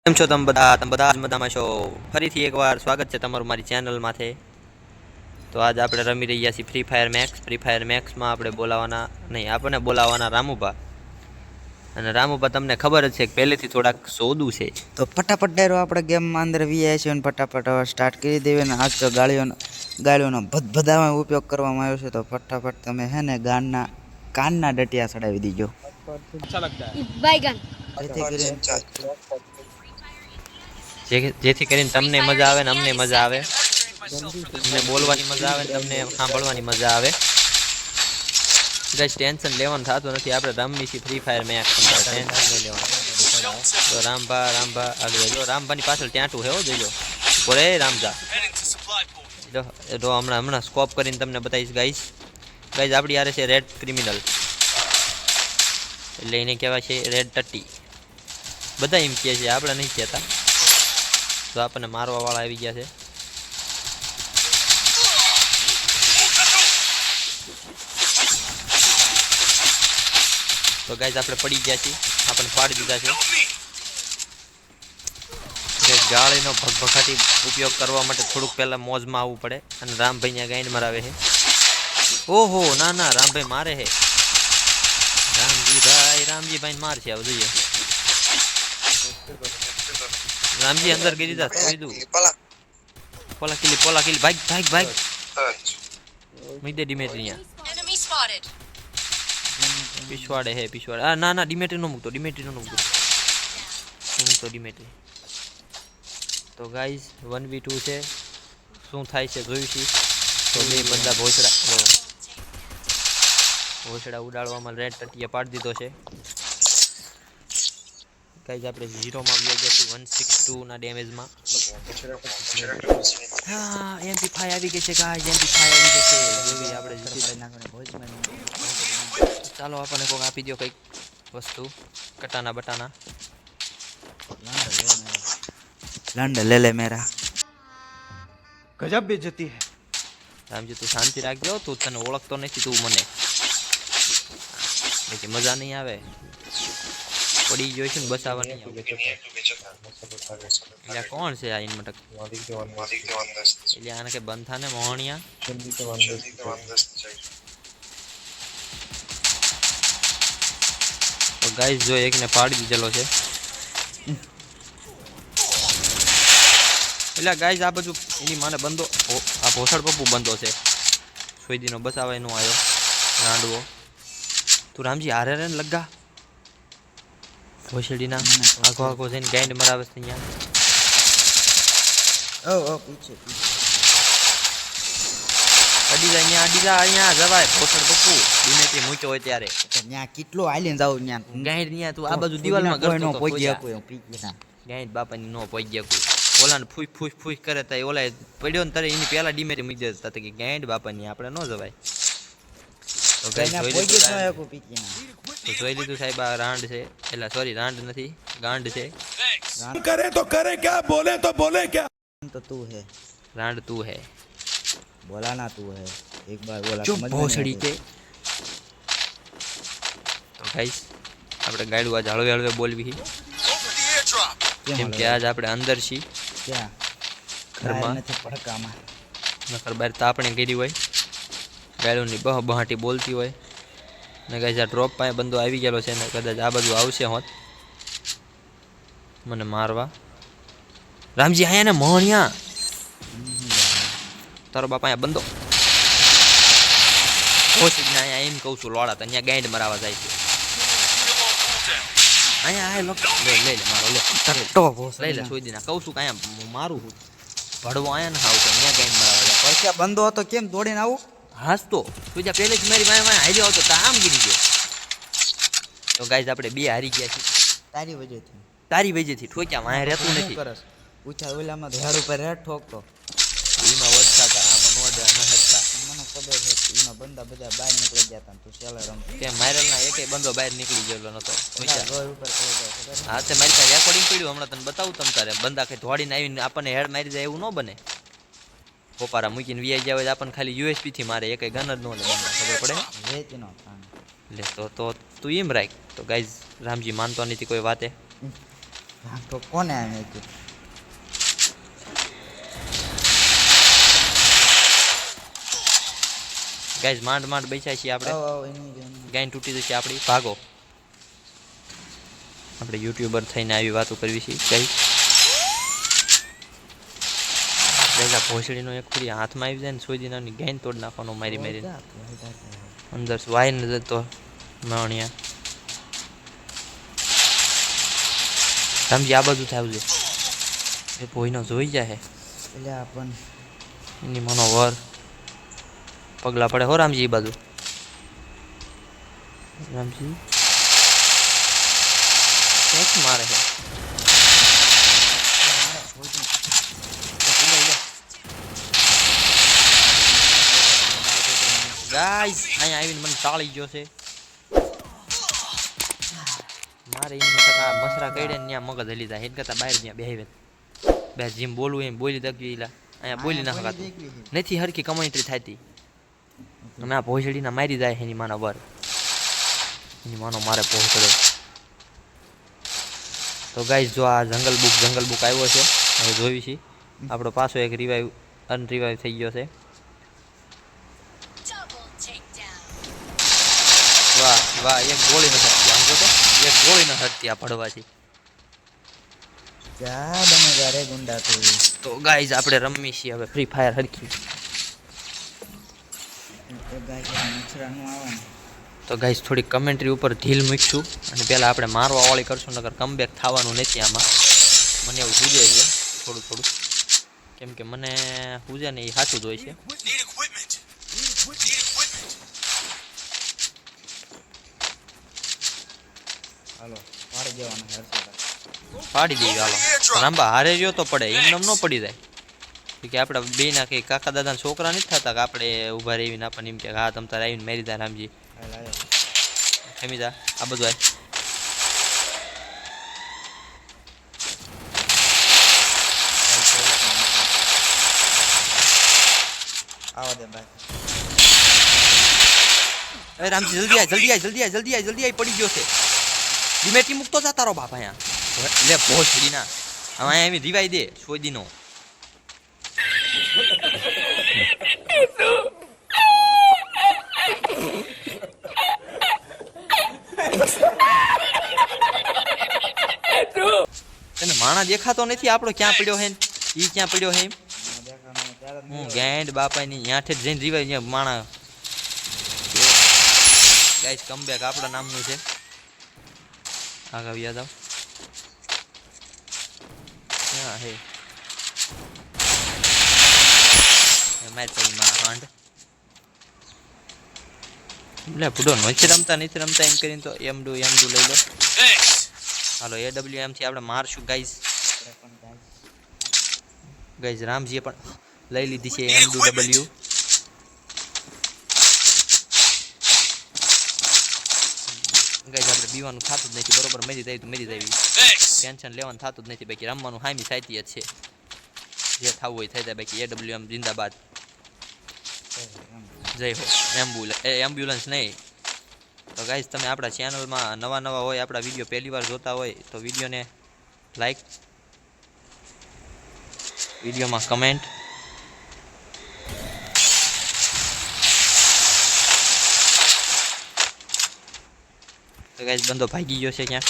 કેમ છો તમે બધા જ મજામાં છો? ફરીથી એકવાર સ્વાગત છે તમારું મારી ચેનલમાંથી. તો આજ આપણે રમી રહ્યા છીએ ફ્રી ફાયર મેક્સમાં આપણને બોલાવવાના રામુભા. અને રામુભા તમને ખબર જ છે કે પહેલેથી થોડાક સોદું છે. તો ફટાફટ ડાયરો આપણે ગેમમાં અંદર વીઆઈ છે અને ફટાફટ સ્ટાર્ટ કરી દેવે ને. આજ તો ગાળીઓનો ભદભદામાં ઉપયોગ કરવામાં આવ્યો છે. તો ફટાફટ તમે હે ને કાનના ડટિયા ચડાવી દીજો. જેથી કરીને તમને મજા આવે ને અમને મજા આવે. અમને બોલવાની મજા આવે ને તમને સાંભળવાની મજા આવે. ટેન્શન લેવાનું થતું નથી. આપણે રમવી છીએ ફ્રી ફાયર મેક્સ, ટેન્શન નહીં લેવાનું. તો રામભા આગળ જો રામભાની પાછળ ટ્યાંટું હે જોજો. ઓરે રામજા જો હમણાં સ્કોપ કરીને તમને બતાવીશ ગાઈસ. આપણી યારે છે રેડ ક્રિમિનલ, એટલે એને કહેવાય છે રેડ ટટ્ટી. બધા એમ કહે છે, આપણે નહીં કહેતા. તો આપણને મારવા વાળા આવી ગયા છે. તો ગાઈસ આપણે પડી ગયા છીએ, આપણને પાડી દીધા છે. ગાળીનો ભગભખાટી ઉપયોગ કરવા માટે થોડુંક પહેલા મોજમાં આવવું પડે. અને રામભાઈ ત્યાં ગાઈડ મરાવે છે. ઓહો ના રામભાઈ મારે છે. રામજીભાઈ માર છે. હવે જોઈએ રામજી અંદર ગઈ દીધા. પોલા કિલી ભાગ મીદે ડિમેટ્રી પીછવાડે. ના ડિમેટ્રી નો મૂકતો ડિમેટ્રી. તો ગાઈઝ 1v2 છે. શું થાય છે જોઈશું. તો બે બંદા ભોસડા ઉડાડવામાં રેડ ટટીએ પાડી દીધો છે. ગાઈઝ આપણે 0 માં આવી ગયા છીએ 162 ના ડેમેજમાં. હા MP5 આવી ગઈ છે ગાઈઝ. MP5 આવી ગઈ છે. જેવી આપણે ચાલો આપણને કોક આપી દો કંઈક વસ્તુ. કટાના બટાના લંડ લે મેરા. ગજબ બેइज्जती है. રામજી તું શાંતિ રાખજો. તું તને ઓળખતો નથી તું મને. કે મજા નહીં આવે. પડી ગયો છે ને બસાવા નહીં આવે. એટલે કોણ છે આ ઇનમટક? એટલે આને કે બંધ થાને મોહણિયા. તો ગાઈસ જો એકને પાડી દીધેલો છે. એટલે ગાઈસ આ બધું એની માને બંધો આ ભોસડ પપ્પુ બંધો છે. સોયદીનો બસાવા એનો આવ્યો રાંડવો. તું રામજી હારે રે ને લગા ભોસડીના આખો જઈને ગાઈડ મરાવે છે અહીંયા. ઓ પીછે અડી જા અહીંયા જવાય. ભોસડ પપ્પુ દિનેથી મૂક્યો હોય ત્યારે ત્યાં કેટલો આલીને જાવ ત્યાં ગાઈડ ન્યા તું આ બાજુ દિવાલમાં કરતો તો પહોંચી કોઈ પીકી ના ગાઈડ બાપાની નો પહોંચી કોઈ. ઓલાને ફૂઈ કરે તો ઓલા પડ્યો ને તારે એની પહેલા ડીમેરી મૂકી દેતા કે ગાઈડ બાપાની આપણે ન જવાય. તો જોઈ લીધું સાહેબ. આ રાંડ છે. એટલે સોરી રાંડ નથી ગાંડ છે. करे तो करे क्या, बोले तो बोले क्या. तो तू है રાંડ તું હે. बोला ना तू है एक बार बोला. ચुप ભોસડી કે. તો ગાઈસ આપણે ગાઈડ આજ હળવે બોલવી. કેમ કે આજ આપણે અંદર છીએ ક્યાં ઘરમાં. નથી પડકામાં નકર બહાર તાપણી કરી હોય. ગાડીઓની બહાટી બોલતી હોય ને. ગાઈસ આ ડ્રોપ પાસે બંદો આવી ગયેલો છે ને કદાચ આ બાજુ આવશે હોત મને મારવા. રામજી આયા ને મોહણિયા તારો બાપા અહીંયા બંદો કોશિશ ને અહીંયા એમ કહું છું લોડા તો અહીંયા ગાઈડ મરાવા જાય છે. અહીંયા લઈ લે મારો લઈ લે સોઈ દીના કહું છું કે અહીંયા મારું હું ભડવો આયા ને આવતો અહીંયા ગાઈડ મરાવા જાય. પરસ્યા બંધો હતો કેમ દોડીને આવું. હાસ તો તું જ્યાં પહેલેથી મારી વાય હાર્યો હતો તો આમ ગીરી ગયો. તો ગાઈઝ આપણે બે હારી ગયા છીએ તારી વજહથી ઠોક્યા. વાય રહેતું નથી. પૂછા ઓલામાં ઝાડ ઉપર હેઠ ઠોકતો એમાં વધતા હતા આમાં નોડા ન હેરતા. મને ખબર છે એમાં બંદા બધા બહાર નીકળી ગયા હતા. તું સેલર રમતો કે માયરલના એકે બંદો બહાર નીકળી ગયેલો નતો. રોડ ઉપર ચડી ગયો ખબર. હા તે મારી પાસે રેકોર્ડિંગ પડ્યું હમણાં તને બતાવું. તમ તારે બંદા કઈ ધોડીને આવીને આપણને હેડ મારી જાય એવું ન બને. પોપારા મૂકીને વીઆઈ જાય આપણને ખાલી યુએસપી થી મારે એક ગન જ ન લે. ખબર પડે વેચનો લે તો તું એમ રાખ. તો ગાઈઝ રામજી માનતો નથી કોઈ વાતે. હા તો કોને આવે કે ગાઈઝ માંડ માંડ બેસ્યા છીએ આપણે. ગાઈન તૂટી જશે આપણી, ભાગો. આપણે યુટ્યુબર થઈને આવી વાતો કરવી છે ગાઈઝ. ગાઈઝ ભોસડીનો એક ફરી હાથમાં આવી જાય ને સોજીનાની ગાઈન તોડ નાખવાનો મારી મારીને. અંદર વાય ન જતો માણિયા. સમજી આ બધું થયું છે એ ભોયનો જોઈ જાય એટલે આપણ એની મનો વર પગલા પડે હો રામજી. એ બાજુ રામજી ક્યાંક મારે છે. ગાઈસ અહીંયા આવીને મને ટાળી ગયો છે. મારે એની મતલબ આ મસરા કઈડે ને ત્યાં મગજ હલી જાય. હેડ કરતા બહાર ત્યાં બેહીને બે જેમ બોલવું એમ બોલી દગવી એલા અહીંયા બોલી ના શકાતું નથી. હરખી કમેન્ટ્રી થતી અમે આ ભોસડીના મારી જાય એની માનો બર એની માનો મારે પહોંચડે. તો ગાઈસ જો આ જંગલ બુક આવ્યો છે હવે જોઈ છે. આપણો પાછો એક અનરિવાઈવ થઈ ગયો છે. વાહ વાહ એક ગોળી ન હટતી. આમ જો તો એક ગોળી ન હટતી આ પડવાથી. ક્યાં બનેગા રે ગુંડા તું. તો ગાઈઝ આપણે રમી છીએ હવે ફ્રી ફાયર હરખી. તો ગાઈઝ થોડી કમેન્ટ્રી ઉપર ઢીલ મૂકશું અને પહેલાં આપણે મારવા વાળી કરશું, નકર કમબેક થવાનું નથી આમાં. મને એવું સૂજે છે થોડું કેમ કે મને સૂજે ને એ સાચું જ હોય છે. હાલો પાડી દેવાનો હરસા પાડી દેવી હાલો. રાંબા હારે રહ્યો તો પડે એમ ન પડી જાય કે આપણે બે ના કંઈ કાકા દાદાના છોકરા નથી થતા કે આપણે ઊભા રહીને આપણને એમ કે હા તમ તારે આવીને મારી દા રામજી ખમી જા આ બધું આય. આવા દે ભાઈ. અરે રામજી જલ્દી આય પડી ગયો છે. ડિમેટી મૂકતો જા તારો બાપ અહીંયા લે ભોસડી ના અહીંયા એમ રીવાઈ દે સોદીનો. તને માણા દેખાતો નથી આપણો ક્યાં પડ્યો હે ઈ ક્યાં પડ્યો હે. હું ગેન્ડ બાપાની યાઠે જઈને રીવાઈ ત્યાં માણા. ગાઈસ કમબેક આપણા નામનું છે. આગળ યાદ આવ ક્યાં હે મેચ માં હાંડ લે બુડો નથી રમતા એમ કરીને તો એમ ડુ લઈ લો. હાલો AWM થી આપણે મારશું ગાઈસ. રામજીએ પણ લઈ લીધી છે MW. ગાઈસ આપણે બીવાનું થતું જ નથી બરોબર. મેરી જાય ટેન્શન લેવાનું થતું જ નથી. બાકી રમવાનું હામી સાચી જ છે. જે થવું હોય થઈ જાય. બાકી AWM જિંદાબાદ. જય હો એમ્બ્યુલન્સ નહીં. તો ગાઈસ તમે આપણા ચેનલમાં નવા હોય, આપણા વિડીયો પહેલી વાર જોતા હોય તો વિડીયોને લાઈક, વિડીયોમાં કમેન્ટ, તો ગાઈસ બંદો ભાગી ગયો છે ક્યાં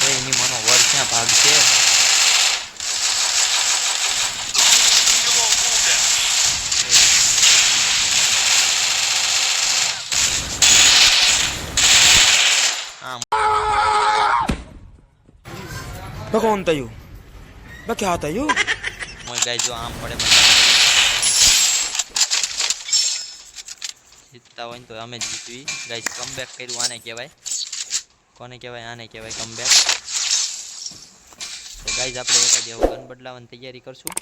એની માનો વર ક્યાં ભાગ છે. कौन था यू मैं क्या था यू મોય ગાઈસ જો આમ પડે જીતતા હોય ને તો અમે જીતવી. ગાઈસ કમબેક કર્યું આને કહેવાય. કોને કહેવાય? આને કહેવાય કમબેક. તો ગાઈસ આપણે એકાદી હવે ગન બદલાવાની તૈયારી કરશું.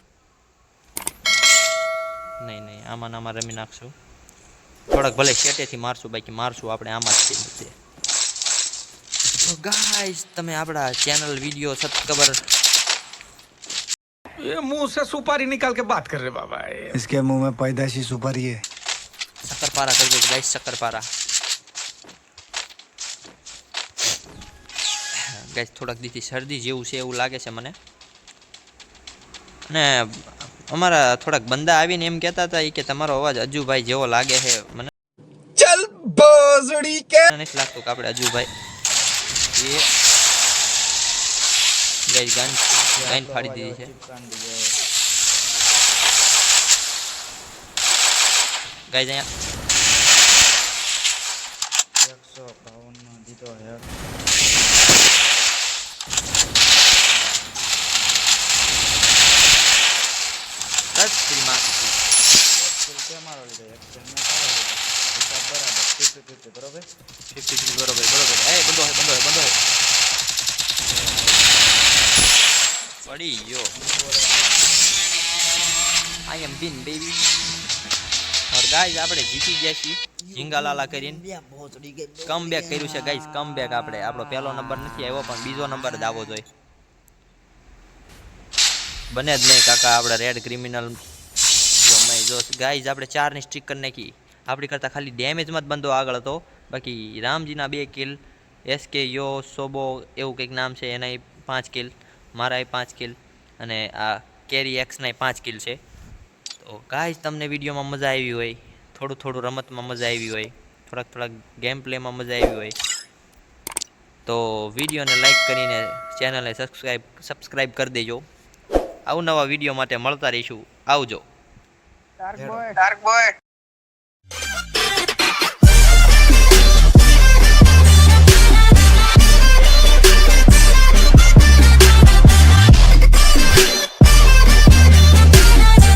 નહીં આમાં રમી નાખશું. થોડાક ભલે શેટેથી મારશું, બાકી મારશું આપણે આમાં જ છે. તો ગાઈસ તમે આપણા ચેનલ વિડીયો સબસ્ક્રાઇબર. ये मुंह से सुपारी निकाल के बात कर रहे बाबा. इसके मुंह में पैदाशी सुपारी है. शक्करपारा कर दो गाइस, शक्करपारा. ગાઈસ થોડાક દીથી શરદી જેવું છે એવું લાગે છે મને. અને અમારા થોડાક બંદા આવીને એમ કહેતા હતા કે તમારો અવાજ અજુભાઈ જેવો લાગે છે. મને चल भोसड़ी के નથી લાગતું કે આપણે અજુભાઈ એ ગાઈસ ગાન ફાડી દીધી છે. ગાઈસ અહીંયા 152 નો દીધો હે. બસ ફ્રી માં મારો લીધો એક કિલ મેં સારો લીધો. હિસાબ બરાબર 50-50 બરોબર. 50 બરોબર બરોબર. એ બંધો હે પડી ગયો. આઈ એમ વિન બેબી. और गाइस આપણે જીતી ગયા છીએ ઝીંગાલાલા કરીને. કમબેક કર્યું છે ગાઈસ. કમબેક આપણે આપણો પહેલો નંબર નથી આવ્યો પણ બીજો નંબર જ આવવો જોઈએ. બને જ નહીં કાકા આપણે રેડ ક્રિમિનલ જો ગાઈસ આપણે 4 ની સ્ટ્રીક કરી નાખી. આપણી કરતાં ખાલી ડેમેજમાં જ બંદો આગળ હતો. બાકી રામજીના 2 કિલ, એસકે યો સોબો એવું કંઈક નામ છે એના 5 કિલ, મારા 5 કિલ અને આ કેરી એક્સના 5 કિલ છે. તો ગાઈસ તમને વિડીયોમાં મજા આવી હોય, થોડું રમતમાં મજા આવી હોય, થોડાક ગેમ પ્લેમાં મજા આવી હોય તો વિડીયોને લાઈક કરીને ચેનલને સબસ્ક્રાઈબ કરી દેજો. આવું નવા વિડીયો માટે મળતા રહીશું. આવજો. Dark boy.